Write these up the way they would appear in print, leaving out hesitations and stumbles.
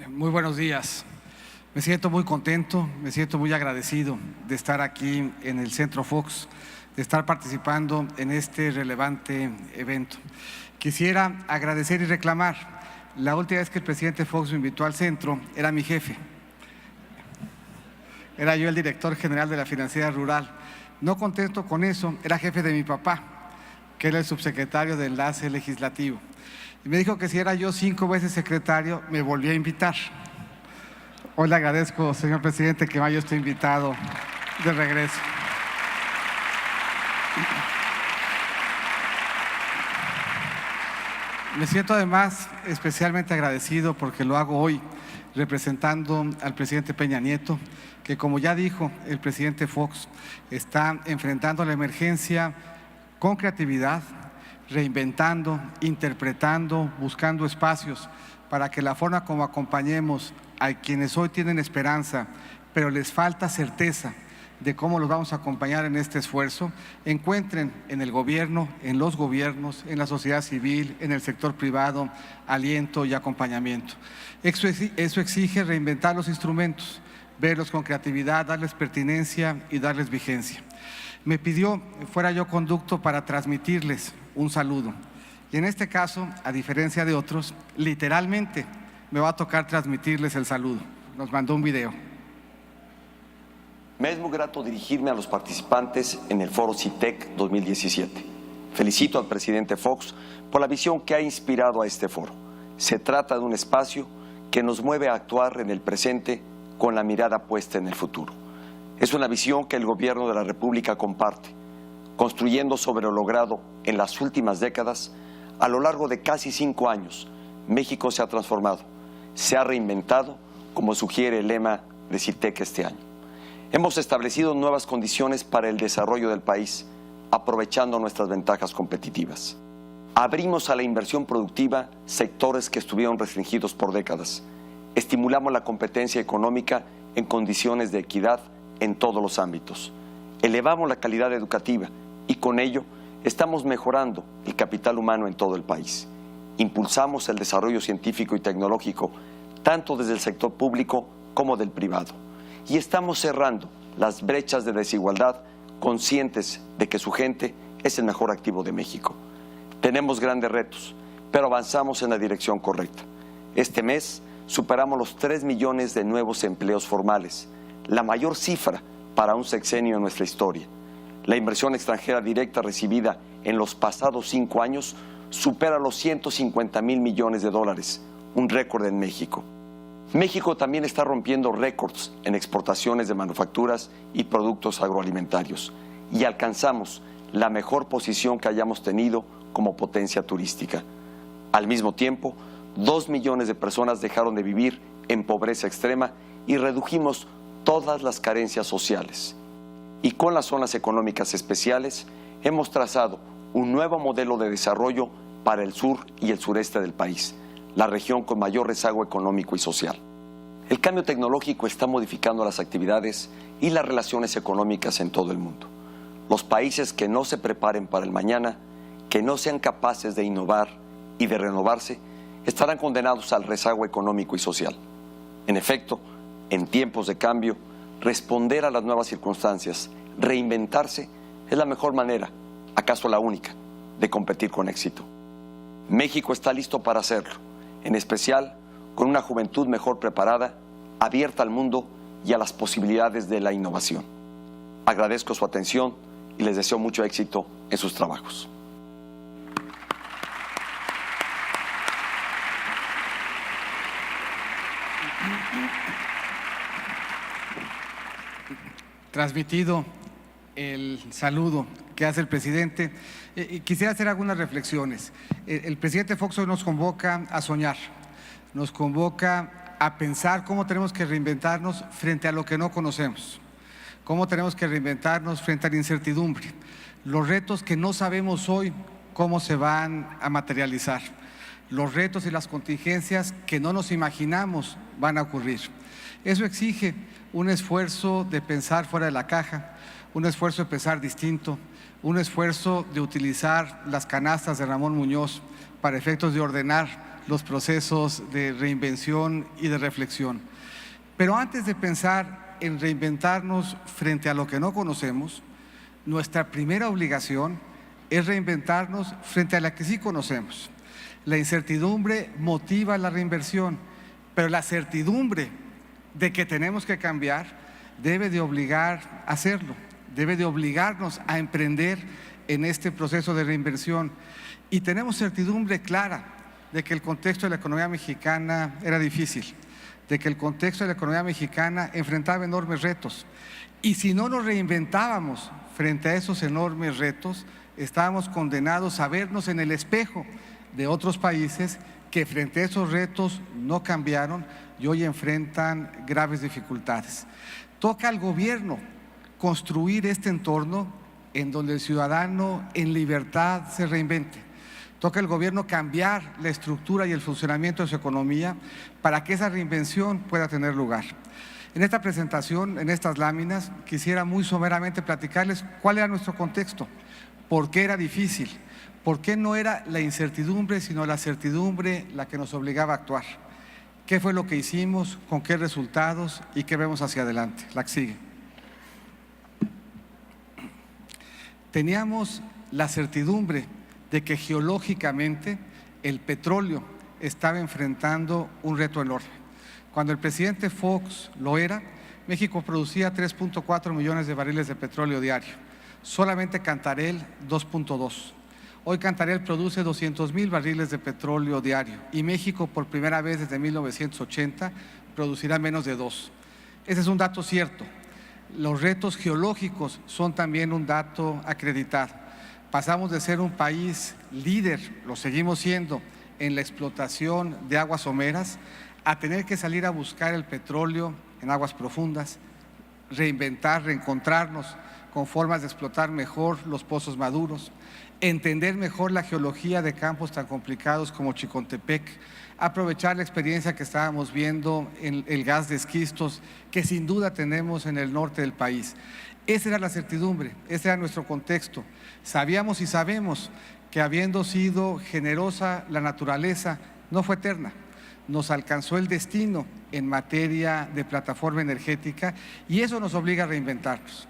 Muy buenos días. Me siento muy contento, me siento muy agradecido de estar aquí en el Centro Fox, de estar participando en este relevante evento. Quisiera agradecer y reclamar. La última vez que el presidente Fox me invitó al centro, era mi jefe. Era yo el director general de la Financiera Rural. No contento con eso, era jefe de mi papá, que era el subsecretario de Enlace Legislativo. Y me dijo que si era yo 5 veces secretario, me volvía a invitar. Hoy le agradezco, señor presidente, que me haya usted invitado de regreso. Me siento además especialmente agradecido porque lo hago hoy representando al presidente Peña Nieto, que como ya dijo el presidente Fox, está enfrentando la emergencia con creatividad, reinventando, interpretando, buscando espacios para que la forma como acompañemos a quienes hoy tienen esperanza, pero les falta certeza de cómo los vamos a acompañar en este esfuerzo, encuentren en el gobierno, en los gobiernos, en la sociedad civil, en el sector privado, aliento y acompañamiento. Eso exige reinventar los instrumentos, verlos con creatividad, darles pertinencia y darles vigencia. Me pidió fuera yo conducto para transmitirles un saludo. Y en este caso, a diferencia de otros, literalmente me va a tocar transmitirles el saludo. Nos mandó un video. Me es muy grato dirigirme a los participantes en el Foro CITEC 2017. Felicito al presidente Fox por la visión que ha inspirado a este foro. Se trata de un espacio que nos mueve a actuar en el presente con la mirada puesta en el futuro. Es una visión que el gobierno de la República comparte, construyendo sobre lo logrado en las últimas décadas. A lo largo de casi 5 años, México se ha transformado, se ha reinventado, como sugiere el lema de CITEC este año. Hemos establecido nuevas condiciones para el desarrollo del país, aprovechando nuestras ventajas competitivas. Abrimos a la inversión productiva sectores que estuvieron restringidos por décadas. Estimulamos la competencia económica en condiciones de equidad en todos los ámbitos. Elevamos la calidad educativa y con ello estamos mejorando el capital humano en todo el país. Impulsamos el desarrollo científico y tecnológico, tanto desde el sector público como del privado. Y estamos cerrando las brechas de desigualdad, conscientes de que su gente es el mejor activo de México. Tenemos grandes retos, pero avanzamos en la dirección correcta. Este mes superamos los 3 millones de nuevos empleos formales, la mayor cifra para un sexenio en nuestra historia. La inversión extranjera directa recibida en los pasados 5 años supera los 150,000 millones de dólares, un récord en México. México también está rompiendo récords en exportaciones de manufacturas y productos agroalimentarios y alcanzamos la mejor posición que hayamos tenido como potencia turística. Al mismo tiempo, 2 millones de personas dejaron de vivir en pobreza extrema y redujimos todas las carencias sociales. Y con las zonas económicas especiales hemos trazado un nuevo modelo de desarrollo para el sur y el sureste del país, la región con mayor rezago económico y social. El cambio tecnológico está modificando las actividades y las relaciones económicas en todo el mundo. Los países que no se preparen para el mañana, que no sean capaces de innovar y de renovarse, estarán condenados al rezago económico y social. En efecto, en tiempos de cambio, responder a las nuevas circunstancias, reinventarse, es la mejor manera, acaso la única, de competir con éxito. México está listo para hacerlo, en especial con una juventud mejor preparada, abierta al mundo y a las posibilidades de la innovación. Agradezco su atención y les deseo mucho éxito en sus trabajos. Transmitido el saludo que hace el presidente, quisiera hacer algunas reflexiones. El presidente Fox hoy nos convoca a soñar, nos convoca a pensar cómo tenemos que reinventarnos frente a lo que no conocemos, cómo tenemos que reinventarnos frente a la incertidumbre, los retos que no sabemos hoy cómo se van a materializar, los retos y las contingencias que no nos imaginamos van a ocurrir. Eso exige un esfuerzo de pensar fuera de la caja, un esfuerzo de pensar distinto, un esfuerzo de utilizar las canastas de Ramón Muñoz para efectos de ordenar los procesos de reinvención y de reflexión. Pero antes de pensar en reinventarnos frente a lo que no conocemos, nuestra primera obligación es reinventarnos frente a la que sí conocemos. La incertidumbre motiva la reinversión, pero la certidumbre de que tenemos que cambiar debe de obligar a hacerlo, debe de obligarnos a emprender en este proceso de reinversión. Y tenemos certidumbre clara de que el contexto de la economía mexicana era difícil, de que el contexto de la economía mexicana enfrentaba enormes retos. Y si no nos reinventábamos frente a esos enormes retos, estábamos condenados a vernos en el espejo de otros países que frente a esos retos no cambiaron y hoy enfrentan graves dificultades. Toca al gobierno construir este entorno en donde el ciudadano en libertad se reinvente. Toca al gobierno cambiar la estructura y el funcionamiento de su economía para que esa reinvención pueda tener lugar. En esta presentación, en estas láminas, quisiera muy someramente platicarles cuál era nuestro contexto, por qué era difícil, por qué no era la incertidumbre, sino la certidumbre la que nos obligaba a actuar. ¿Qué fue lo que hicimos, con qué resultados y qué vemos hacia adelante? La que sigue. Teníamos la certidumbre de que geológicamente el petróleo estaba enfrentando un reto enorme. Cuando el presidente Fox lo era, México producía 3.4 millones de barriles de petróleo diario. Solamente Cantarell 2.2. Hoy Cantarell produce 200,000 barriles de petróleo diario y México por primera vez desde 1980 producirá menos de 2. Ese es un dato cierto. Los retos geológicos son también un dato acreditado. Pasamos de ser un país líder, lo seguimos siendo, en la explotación de aguas someras, a tener que salir a buscar el petróleo en aguas profundas, reinventar, reencontrarnos con formas de explotar mejor los pozos maduros, entender mejor la geología de campos tan complicados como Chicontepec, aprovechar la experiencia que estábamos viendo en el gas de esquistos que sin duda tenemos en el norte del país. Esa era la certidumbre, ese era nuestro contexto. Sabíamos y sabemos que habiendo sido generosa la naturaleza, no fue eterna. Nos alcanzó el destino en materia de plataforma energética y eso nos obliga a reinventarnos.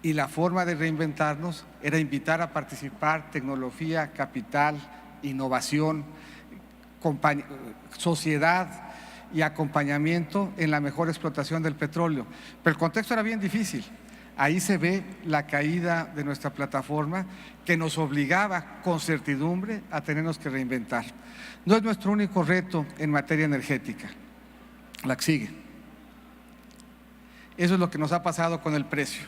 Y la forma de reinventarnos era invitar a participar tecnología, capital, innovación, sociedad y acompañamiento en la mejor explotación del petróleo. Pero el contexto era bien difícil. Ahí se ve la caída de nuestra plataforma que nos obligaba con certidumbre a tenernos que reinventar. No es nuestro único reto en materia energética. La que sigue. Eso es lo que nos ha pasado con el precio.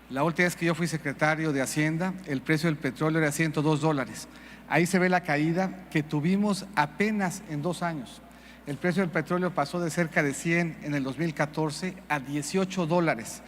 La última vez que yo fui secretario de Hacienda, el precio del petróleo era $102. Ahí se ve la caída que tuvimos apenas en 2 años. El precio del petróleo pasó de cerca de 100 en el 2014 a $18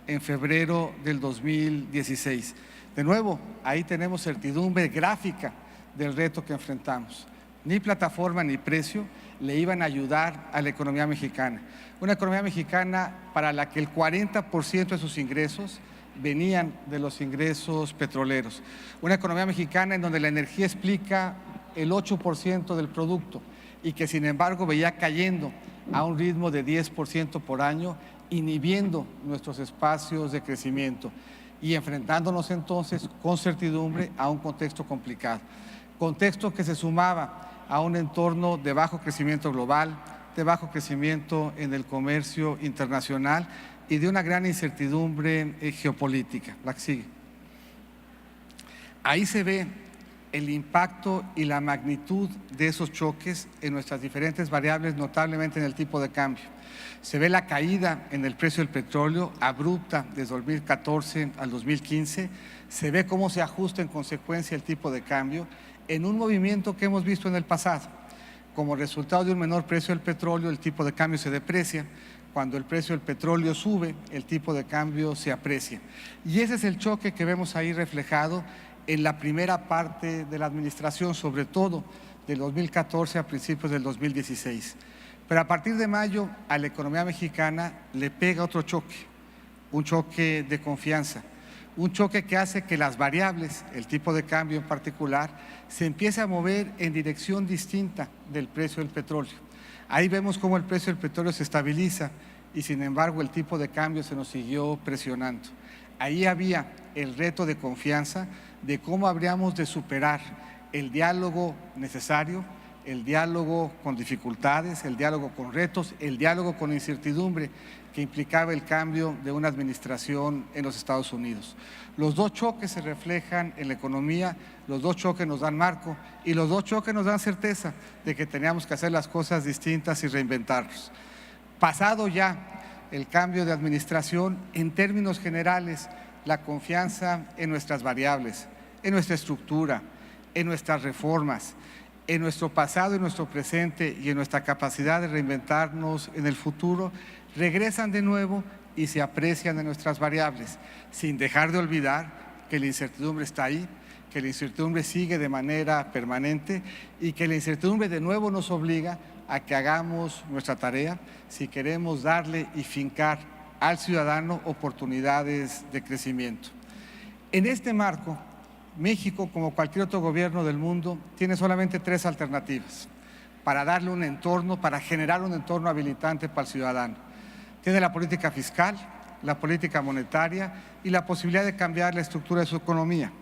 en febrero del 2016. De nuevo, ahí tenemos certidumbre gráfica del reto que enfrentamos. Ni plataforma ni precio le iban a ayudar a la economía mexicana. Una economía mexicana para la que el 40% de sus ingresos venían de los ingresos petroleros. Una economía mexicana en donde la energía explica el 8% del producto y que sin embargo veía cayendo a un ritmo de 10% por año, inhibiendo nuestros espacios de crecimiento y enfrentándonos entonces con certidumbre a un contexto complicado. Contexto que se sumaba a un entorno de bajo crecimiento global, de bajo crecimiento en el comercio internacional y de una gran incertidumbre geopolítica. La que sigue. Ahí se ve el impacto y la magnitud de esos choques en nuestras diferentes variables, notablemente en el tipo de cambio. Se ve la caída en el precio del petróleo abrupta desde 2014 al 2015, se ve cómo se ajusta en consecuencia el tipo de cambio en un movimiento que hemos visto en el pasado. Como resultado de un menor precio del petróleo, el tipo de cambio se deprecia. Cuando el precio del petróleo sube, el tipo de cambio se aprecia. Y ese es el choque que vemos ahí reflejado en la primera parte de la administración, sobre todo del 2014 a principios del 2016. Pero a partir de mayo a la economía mexicana le pega otro choque, un choque de confianza, Un choque que hace que las variables, el tipo de cambio en particular, se empiece a mover en dirección distinta del precio del petróleo. Ahí vemos cómo el precio del petróleo se estabiliza y sin embargo el tipo de cambio se nos siguió presionando. Ahí había el reto de confianza de cómo habríamos de superar el diálogo necesario, el diálogo con dificultades, el diálogo con retos, el diálogo con incertidumbre que implicaba el cambio de una administración en los Estados Unidos. Los dos choques se reflejan en la economía, los dos choques nos dan marco y los dos choques nos dan certeza de que teníamos que hacer las cosas distintas y reinventarnos. Pasado ya el cambio de administración, en términos generales, la confianza en nuestras variables, en nuestra estructura, en nuestras reformas, en nuestro pasado, en nuestro presente y en nuestra capacidad de reinventarnos en el futuro, regresan de nuevo y se aprecian en nuestras variables, sin dejar de olvidar que la incertidumbre está ahí, que la incertidumbre sigue de manera permanente y que la incertidumbre de nuevo nos obliga a que hagamos nuestra tarea si queremos darle y fincar al ciudadano oportunidades de crecimiento. En este marco, México, como cualquier otro gobierno del mundo, tiene solamente 3 alternativas para darle un entorno, para generar un entorno habilitante para el ciudadano. Tiene la política fiscal, la política monetaria y la posibilidad de cambiar la estructura de su economía.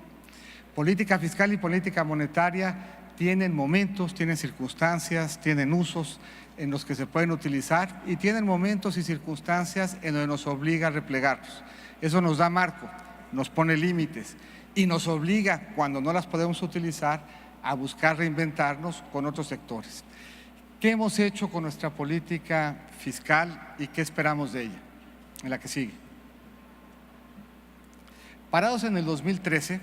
Política fiscal y política monetaria tienen momentos, tienen circunstancias, tienen usos en los que se pueden utilizar y tienen momentos y circunstancias en donde nos obliga a replegarnos. Eso nos da marco, nos pone límites y nos obliga, cuando no las podemos utilizar, a buscar reinventarnos con otros sectores. ¿Qué hemos hecho con nuestra política fiscal y qué esperamos de ella? En la que sigue. Parados en el 2013,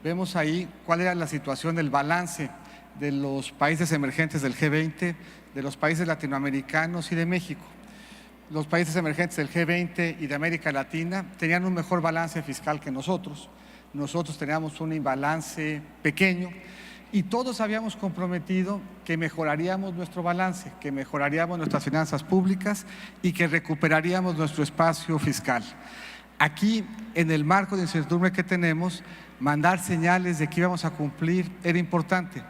vemos ahí cuál era la situación del balance de los países emergentes del G20, de los países latinoamericanos y de México. Los países emergentes del G20 y de América Latina tenían un mejor balance fiscal que nosotros. Nosotros teníamos un imbalance pequeño y todos habíamos comprometido que mejoraríamos nuestro balance, que mejoraríamos nuestras finanzas públicas y que recuperaríamos nuestro espacio fiscal. Aquí, en el marco de incertidumbre que tenemos, mandar señales de que íbamos a cumplir era importante.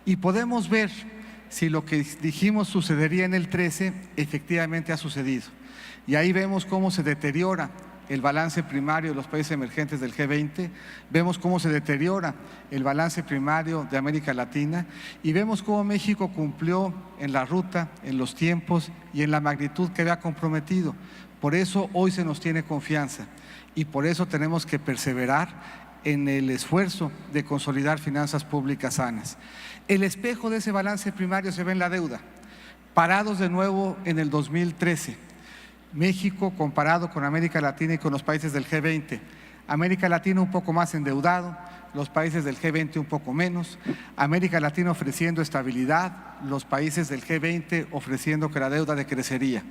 Y podemos ver si lo que dijimos sucedería en el 13 efectivamente ha sucedido. Y ahí vemos cómo se deteriora el balance primario de los países emergentes del G20, vemos cómo se deteriora el balance primario de América Latina y vemos cómo México cumplió en la ruta, en los tiempos y en la magnitud que había comprometido. Por eso hoy se nos tiene confianza y por eso tenemos que perseverar en el esfuerzo de consolidar finanzas públicas sanas. El espejo de ese balance primario se ve en la deuda. Parados de nuevo en el 2013, México comparado con América Latina y con los países del G20. América Latina un poco más endeudado, los países del G20 un poco menos. América Latina ofreciendo estabilidad, los países del G20 ofreciendo que la deuda decrecería.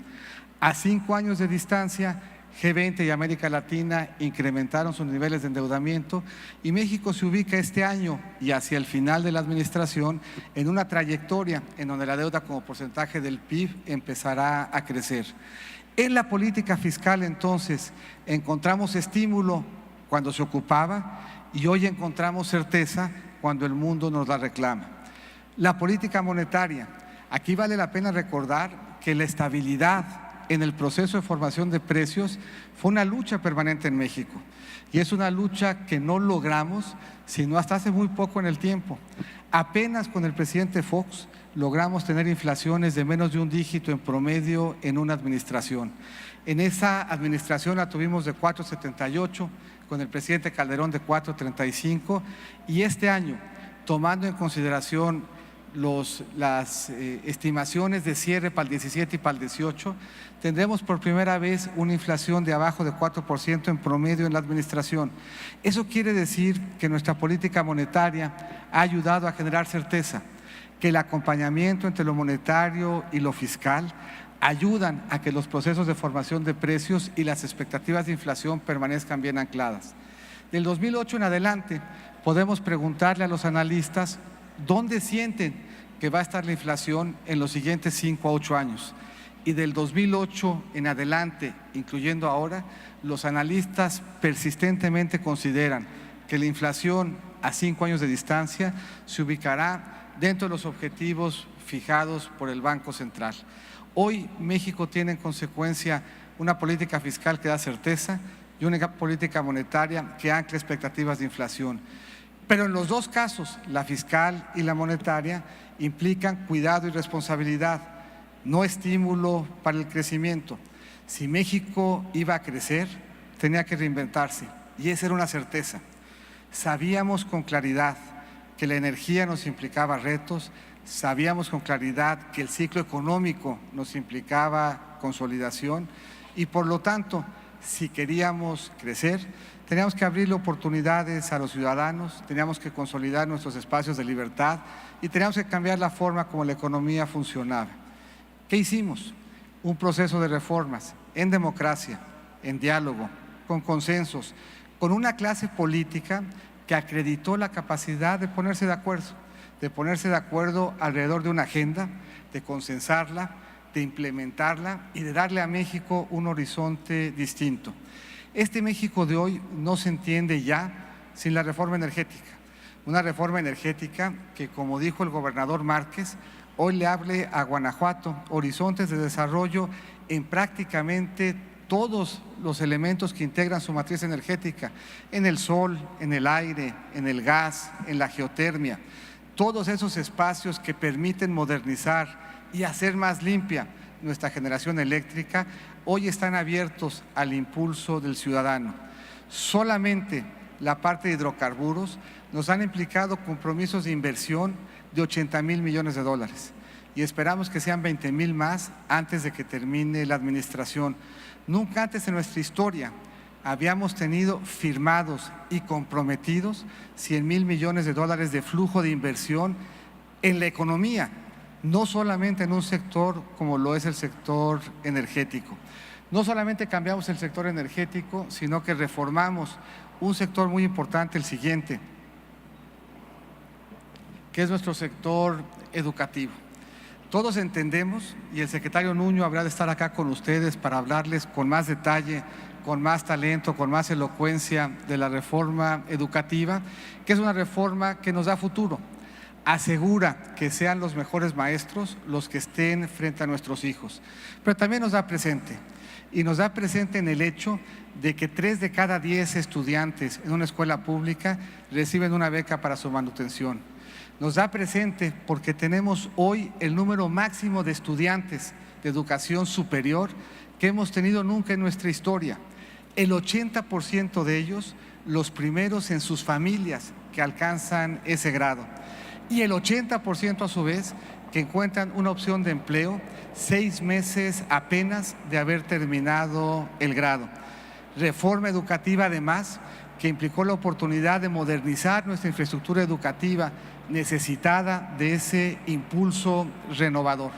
A 5 años de distancia, G20 y América Latina incrementaron sus niveles de endeudamiento y México se ubica este año y hacia el final de la administración en una trayectoria en donde la deuda como porcentaje del PIB empezará a crecer. En la política fiscal, entonces, encontramos estímulo cuando se ocupaba y hoy encontramos certeza cuando el mundo nos la reclama. La política monetaria. Aquí vale la pena recordar que la estabilidad en el proceso de formación de precios fue una lucha permanente en México y es una lucha que no logramos sino hasta hace muy poco en el tiempo. Apenas con el presidente Fox logramos tener inflaciones de menos de un dígito en promedio en una administración. En esa administración la tuvimos de 4,78, con el presidente Calderón de 4,35 y este año, tomando en consideración las estimaciones de cierre para el 17 y para el 18, tendremos por primera vez una inflación de abajo de 4% en promedio en la administración. Eso quiere decir que nuestra política monetaria ha ayudado a generar certeza, que el acompañamiento entre lo monetario y lo fiscal ayudan a que los procesos de formación de precios y las expectativas de inflación permanezcan bien ancladas. Del 2008 en adelante podemos preguntarle a los analistas ¿dónde sienten que va a estar la inflación en los siguientes 5 a 8 años? y del 2008 en adelante, incluyendo ahora, los analistas persistentemente consideran que la inflación a 5 años de distancia se ubicará dentro de los objetivos fijados por el Banco Central. Hoy México tiene en consecuencia una política fiscal que da certeza y una política monetaria que ancla expectativas de inflación. Pero en los dos casos, la fiscal y la monetaria, implican cuidado y responsabilidad, no estímulo para el crecimiento. Si México iba a crecer, tenía que reinventarse, y esa era una certeza. Sabíamos con claridad que la energía nos implicaba retos, sabíamos con claridad que el ciclo económico nos implicaba consolidación y por lo tanto, si queríamos crecer, teníamos que abrirle oportunidades a los ciudadanos, teníamos que consolidar nuestros espacios de libertad y teníamos que cambiar la forma como la economía funcionaba. ¿Qué hicimos? Un proceso de reformas en democracia, en diálogo, con consensos, con una clase política que acreditó la capacidad de ponerse de acuerdo alrededor de una agenda, de consensarla, de implementarla y de darle a México un horizonte distinto. Este México de hoy no se entiende ya sin la reforma energética. Una reforma energética que, como dijo el gobernador Márquez, hoy le hable a Guanajuato horizontes de desarrollo en prácticamente todos los elementos que integran su matriz energética, en el sol, en el aire, en el gas, en la geotermia, todos esos espacios que permiten modernizar y hacer más limpia nuestra generación eléctrica, hoy están abiertos al impulso del ciudadano. Solamente la parte de hidrocarburos nos han implicado compromisos de inversión de 80,000 millones de dólares y esperamos que sean 20,000 más antes de que termine la administración. Nunca antes en nuestra historia habíamos tenido firmados y comprometidos 100,000 millones de dólares de flujo de inversión en la economía, no solamente en un sector como lo es el sector energético. No solamente cambiamos el sector energético, sino que reformamos un sector muy importante, el siguiente, que es nuestro sector educativo. Todos entendemos, y el secretario Nuño habrá de estar acá con ustedes para hablarles con más detalle, con más talento, con más elocuencia de la reforma educativa, que es una reforma que nos da futuro. Asegura que sean los mejores maestros los que estén frente a nuestros hijos, pero también nos da presente, y nos da presente en el hecho de que 3 de cada 10 estudiantes en una escuela pública reciben una beca para su manutención. Nos da presente porque tenemos hoy el número máximo de estudiantes de educación superior que hemos tenido nunca en nuestra historia. El 80% de ellos, los primeros en sus familias que alcanzan ese grado. Y el 80% a su vez que encuentran una opción de empleo 6 meses apenas de haber terminado el grado. Reforma educativa además que implicó la oportunidad de modernizar nuestra infraestructura educativa necesitada de ese impulso renovador.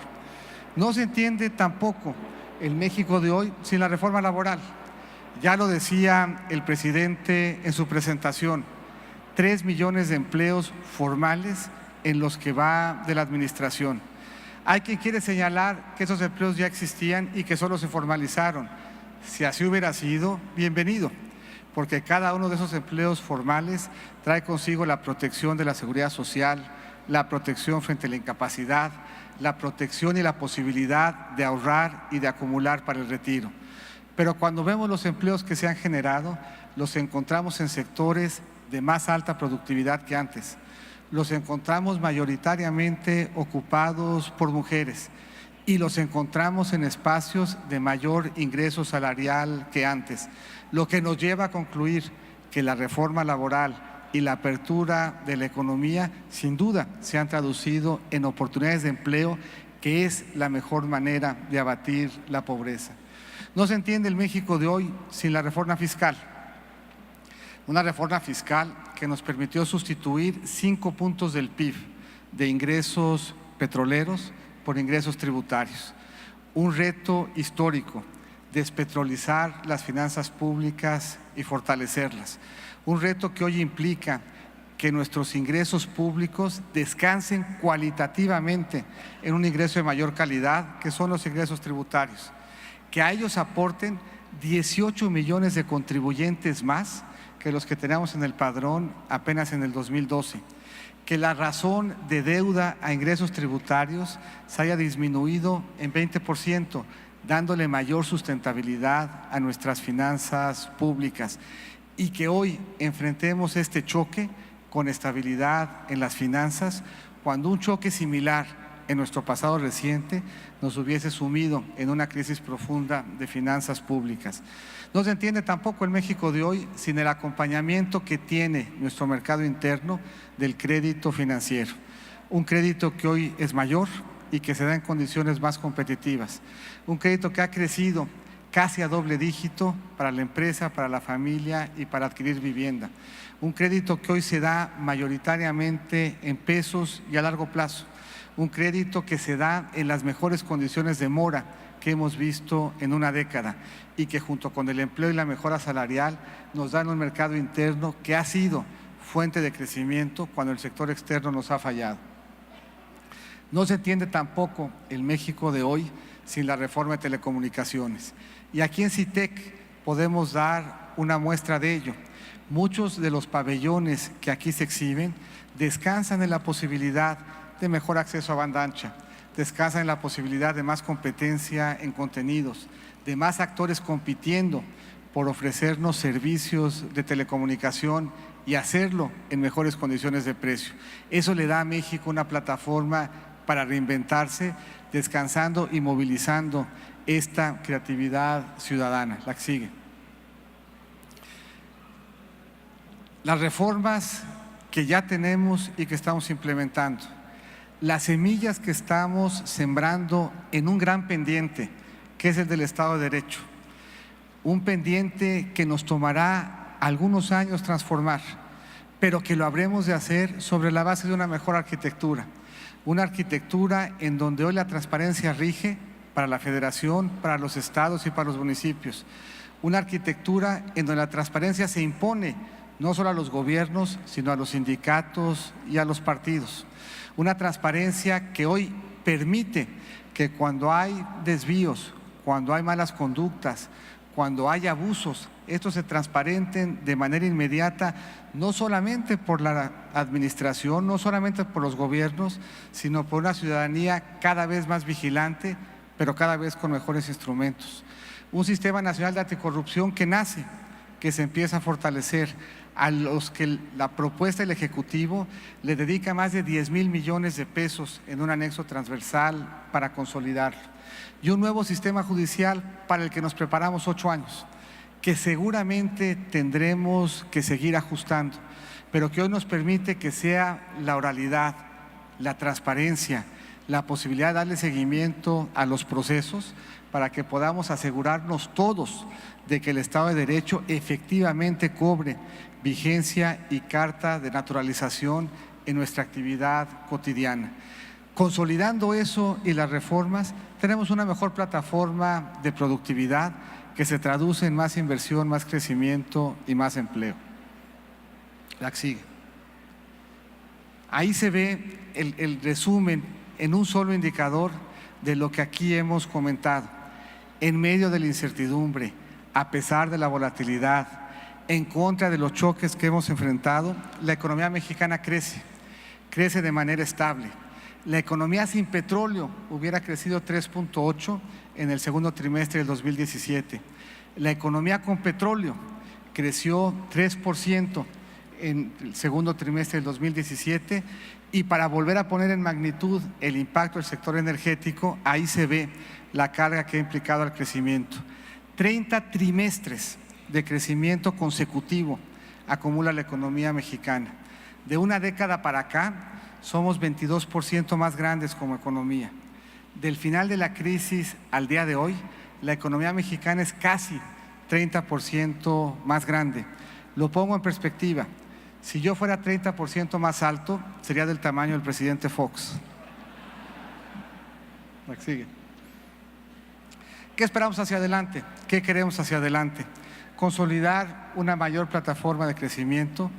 No se entiende tampoco el México de hoy sin la reforma laboral. Ya lo decía el presidente en su presentación, 3 millones de empleos formales en los que va de la administración. Hay quien quiere señalar que esos empleos ya existían y que solo se formalizaron. Si así hubiera sido, bienvenido, porque cada uno de esos empleos formales trae consigo la protección de la seguridad social, la protección frente a la incapacidad, la protección y la posibilidad de ahorrar y de acumular para el retiro. Pero cuando vemos los empleos que se han generado, los encontramos en sectores de más alta productividad que antes. Los encontramos mayoritariamente ocupados por mujeres y los encontramos en espacios de mayor ingreso salarial que antes, lo que nos lleva a concluir que la reforma laboral y la apertura de la economía sin duda se han traducido en oportunidades de empleo, que es la mejor manera de abatir la pobreza. No se entiende el México de hoy sin la reforma fiscal. Una reforma fiscal que nos permitió sustituir 5 puntos del PIB de ingresos petroleros por ingresos tributarios. Un reto histórico, despetrolizar las finanzas públicas y fortalecerlas. Un reto que hoy implica que nuestros ingresos públicos descansen cualitativamente en un ingreso de mayor calidad, que son los ingresos tributarios, que a ellos aporten 18 millones de contribuyentes más que los que teníamos en el padrón apenas en el 2012, que la razón de deuda a ingresos tributarios se haya disminuido en 20%, dándole mayor sustentabilidad a nuestras finanzas públicas, y que hoy enfrentemos este choque con estabilidad en las finanzas, cuando un choque similar en nuestro pasado reciente nos hubiese sumido en una crisis profunda de finanzas públicas. No se entiende tampoco el México de hoy sin el acompañamiento que tiene nuestro mercado interno del crédito financiero. Un crédito que hoy es mayor y que se da en condiciones más competitivas. Un crédito que ha crecido casi a doble dígito para la empresa, para la familia y para adquirir vivienda. Un crédito que hoy se da mayoritariamente en pesos y a largo plazo. Un crédito que se da en las mejores condiciones de mora que hemos visto en una década, y que junto con el empleo y la mejora salarial nos dan un mercado interno que ha sido fuente de crecimiento cuando el sector externo nos ha fallado. No se entiende tampoco el México de hoy sin la reforma de telecomunicaciones. Y aquí en CITEC podemos dar una muestra de ello. Muchos de los pabellones que aquí se exhiben descansan en la posibilidad de mejor acceso a banda ancha, descansan en la posibilidad de más competencia en contenidos, de más actores compitiendo por ofrecernos servicios de telecomunicación y hacerlo en mejores condiciones de precio. Eso le da a México una plataforma para reinventarse, descansando y movilizando esta creatividad ciudadana. La que sigue. Las reformas que ya tenemos y que estamos implementando, las semillas que estamos sembrando en un gran pendiente, que es el del Estado de Derecho, un pendiente que nos tomará algunos años transformar, pero que lo habremos de hacer sobre la base de una mejor arquitectura, una arquitectura en donde hoy la transparencia rige para la federación, para los estados y para los municipios, una arquitectura en donde la transparencia se impone no solo a los gobiernos, sino a los sindicatos y a los partidos. Una transparencia que hoy permite que cuando hay desvíos, cuando hay malas conductas, cuando hay abusos, estos se transparenten de manera inmediata, no solamente por la administración, no solamente por los gobiernos, sino por una ciudadanía cada vez más vigilante, pero cada vez con mejores instrumentos. Un sistema nacional de anticorrupción que nace, que se empieza a fortalecer, a los que la propuesta del Ejecutivo le dedica más de 10,000 millones de pesos en un anexo transversal para consolidarlo. Y un nuevo sistema judicial para el que nos preparamos 8 años, que seguramente tendremos que seguir ajustando, pero que hoy nos permite que sea la oralidad, la transparencia, la posibilidad de darle seguimiento a los procesos para que podamos asegurarnos todos de que el Estado de Derecho efectivamente cobre vigencia y carta de naturalización en nuestra actividad cotidiana. Consolidando eso y las reformas, tenemos una mejor plataforma de productividad que se traduce en más inversión, más crecimiento y más empleo. La que sigue. Ahí se ve el resumen en un solo indicador de lo que aquí hemos comentado. En medio de la incertidumbre, a pesar de la volatilidad, en contra de los choques que hemos enfrentado, la economía mexicana crece de manera estable. La economía sin petróleo hubiera crecido 3.8 en el segundo trimestre del 2017. La economía con petróleo creció 3% en el segundo trimestre del 2017, y para volver a poner en magnitud el impacto del sector energético, ahí se ve la carga que ha implicado al crecimiento. 30 trimestres de crecimiento consecutivo acumula la economía mexicana. De una década para acá, somos 22% más grandes como economía. Del final de la crisis al día de hoy, la economía mexicana es casi 30% más grande. Lo pongo en perspectiva. Si yo fuera 30% más alto, sería del tamaño del presidente Fox. La que sigue. ¿Qué esperamos hacia adelante? ¿Qué queremos hacia adelante? Consolidar una mayor plataforma de crecimiento,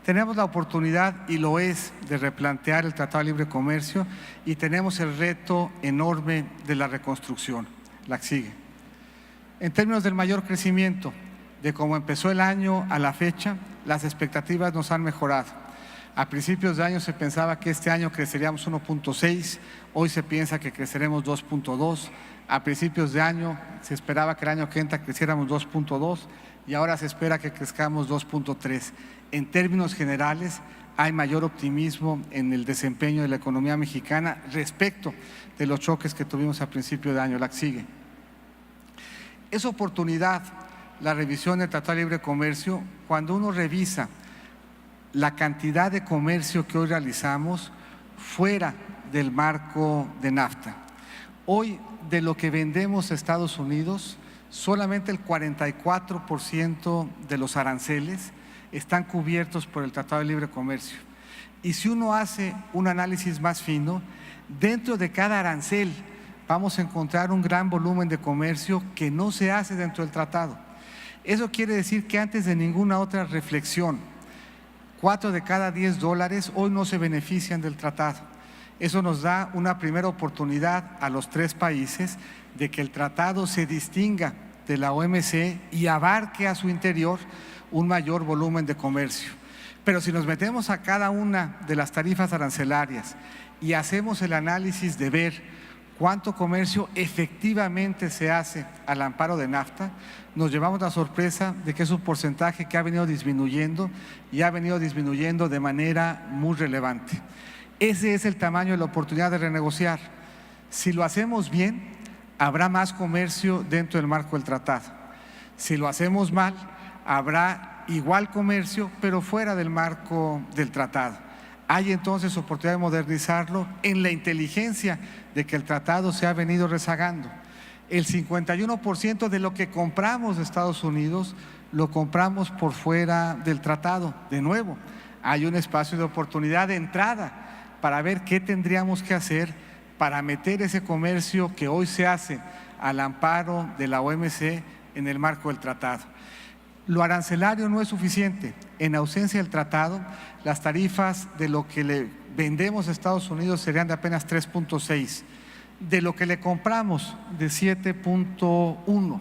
Tenemos la oportunidad, y lo es, de replantear el Tratado de Libre Comercio y tenemos el reto enorme de la reconstrucción. La que sigue. En términos del mayor crecimiento, de cómo empezó el año a la fecha, las expectativas nos han mejorado. A principios de año se pensaba que este año creceríamos 1.6, hoy se piensa que creceremos 2.2. A principios de año se esperaba que el año que entra creciéramos 2.2 y ahora se espera que crezcamos 2.3. En términos generales, hay mayor optimismo en el desempeño de la economía mexicana respecto de los choques que tuvimos a principio de año. La que sigue. Es oportunidad la revisión del Tratado de Libre Comercio cuando uno revisa la cantidad de comercio que hoy realizamos fuera del marco de NAFTA. Hoy, de lo que vendemos a Estados Unidos, solamente el 44% de los aranceles están cubiertos por el Tratado de Libre Comercio. Y si uno hace un análisis más fino, dentro de cada arancel vamos a encontrar un gran volumen de comercio que no se hace dentro del tratado. Eso quiere decir que antes de ninguna otra reflexión, 4 de cada 10 dólares hoy no se benefician del tratado. Eso nos da una primera oportunidad a los 3 países de que el tratado se distinga de la OMC y abarque a su interior un mayor volumen de comercio. Pero si nos metemos a cada una de las tarifas arancelarias y hacemos el análisis de ver cuánto comercio efectivamente se hace al amparo de NAFTA, nos llevamos la sorpresa de que es un porcentaje que ha venido disminuyendo y ha venido disminuyendo de manera muy relevante. Ese es el tamaño de la oportunidad de renegociar. Si lo hacemos bien, habrá más comercio dentro del marco del tratado. Si lo hacemos mal, habrá igual comercio, pero fuera del marco del tratado. Hay entonces oportunidad de modernizarlo en la inteligencia de que el tratado se ha venido rezagando. El 51% de lo que compramos de Estados Unidos lo compramos por fuera del tratado. De nuevo, hay un espacio de oportunidad de entrada para ver qué tendríamos que hacer para meter ese comercio que hoy se hace al amparo de la OMC en el marco del tratado. Lo arancelario no es suficiente. En ausencia del tratado, las tarifas de lo que le vendemos a Estados Unidos serían de apenas 3.6. De lo que le compramos, de 7.1.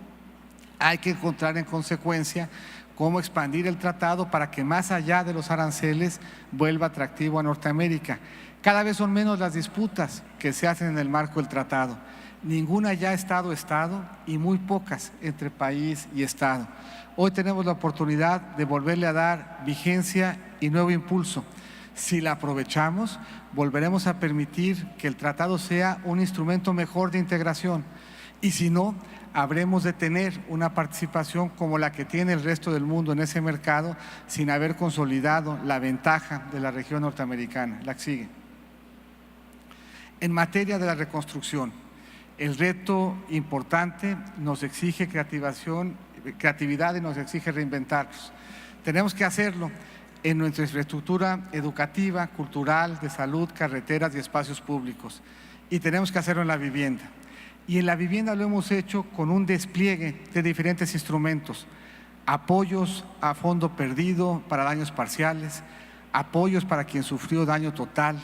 Hay que encontrar en consecuencia cómo expandir el tratado para que más allá de los aranceles vuelva atractivo a Norteamérica. Cada vez son menos las disputas que se hacen en el marco del tratado. Ninguna ya Estado-Estado y muy pocas entre país y Estado. Hoy tenemos la oportunidad de volverle a dar vigencia y nuevo impulso. Si la aprovechamos, volveremos a permitir que el tratado sea un instrumento mejor de integración. Y si no, habremos de tener una participación como la que tiene el resto del mundo en ese mercado sin haber consolidado la ventaja de la región norteamericana. La que sigue. En materia de la reconstrucción, el reto importante nos exige creatividad y nos exige reinventarnos. Tenemos que hacerlo en nuestra infraestructura educativa, cultural, de salud, carreteras y espacios públicos. Y tenemos que hacerlo en la vivienda. Y en la vivienda lo hemos hecho con un despliegue de diferentes instrumentos. Apoyos a fondo perdido para daños parciales, apoyos para quien sufrió daño total,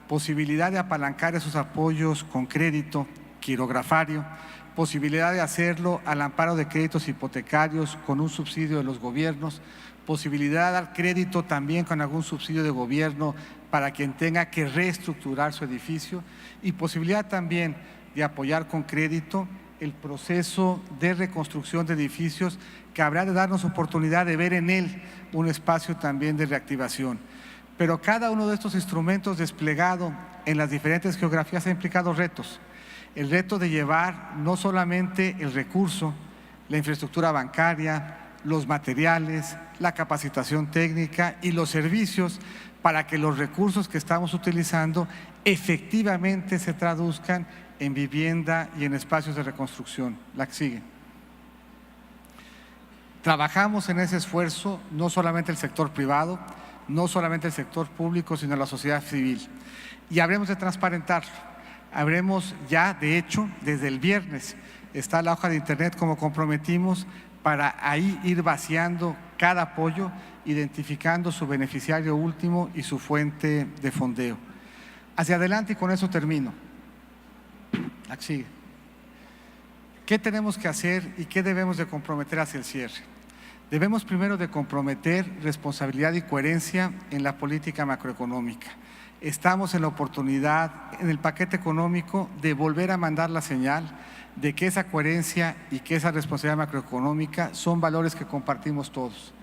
posibilidad de apalancar esos apoyos con crédito quirografario, posibilidad de hacerlo al amparo de créditos hipotecarios con un subsidio de los gobiernos, posibilidad de dar crédito también con algún subsidio de gobierno para quien tenga que reestructurar su edificio y posibilidad también de apoyar con crédito el proceso de reconstrucción de edificios que habrá de darnos oportunidad de ver en él un espacio también de reactivación. Pero cada uno de estos instrumentos desplegado en las diferentes geografías ha implicado retos. El reto de llevar no solamente el recurso, la infraestructura bancaria, los materiales, la capacitación técnica y los servicios para que los recursos que estamos utilizando efectivamente se traduzcan en vivienda y en espacios de reconstrucción. La que sigue. Trabajamos en ese esfuerzo no solamente el sector privado, no solamente el sector público, sino la sociedad civil. Y habremos de transparentarlo. Habremos ya, de hecho, desde el viernes está la hoja de internet como comprometimos para ahí ir vaciando cada apoyo, identificando su beneficiario último y su fuente de fondeo. Hacia adelante, y con eso termino. Aquí. ¿Qué tenemos que hacer y qué debemos de comprometer hacia el cierre? Debemos primero de comprometer responsabilidad y coherencia en la política macroeconómica. Estamos en la oportunidad, en el paquete económico, de volver a mandar la señal de que esa coherencia y que esa responsabilidad macroeconómica son valores que compartimos todos.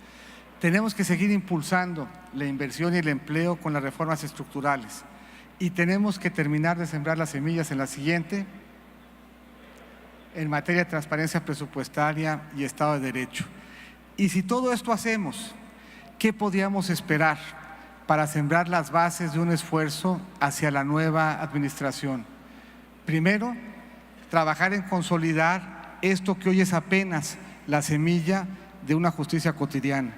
Tenemos que seguir impulsando la inversión y el empleo con las reformas estructurales y tenemos que terminar de sembrar las semillas en la siguiente, en materia de transparencia presupuestaria y Estado de Derecho. Y si todo esto hacemos, ¿qué podíamos esperar para sembrar las bases de un esfuerzo hacia la nueva administración? Primero, trabajar en consolidar esto que hoy es apenas la semilla de una justicia cotidiana.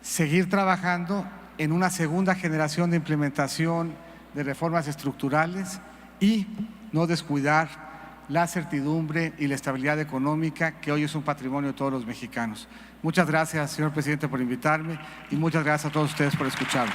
Seguir trabajando en una segunda generación de implementación de reformas estructurales y no descuidar la certidumbre y la estabilidad económica que hoy es un patrimonio de todos los mexicanos. Muchas gracias, señor presidente, por invitarme y muchas gracias a todos ustedes por escucharme.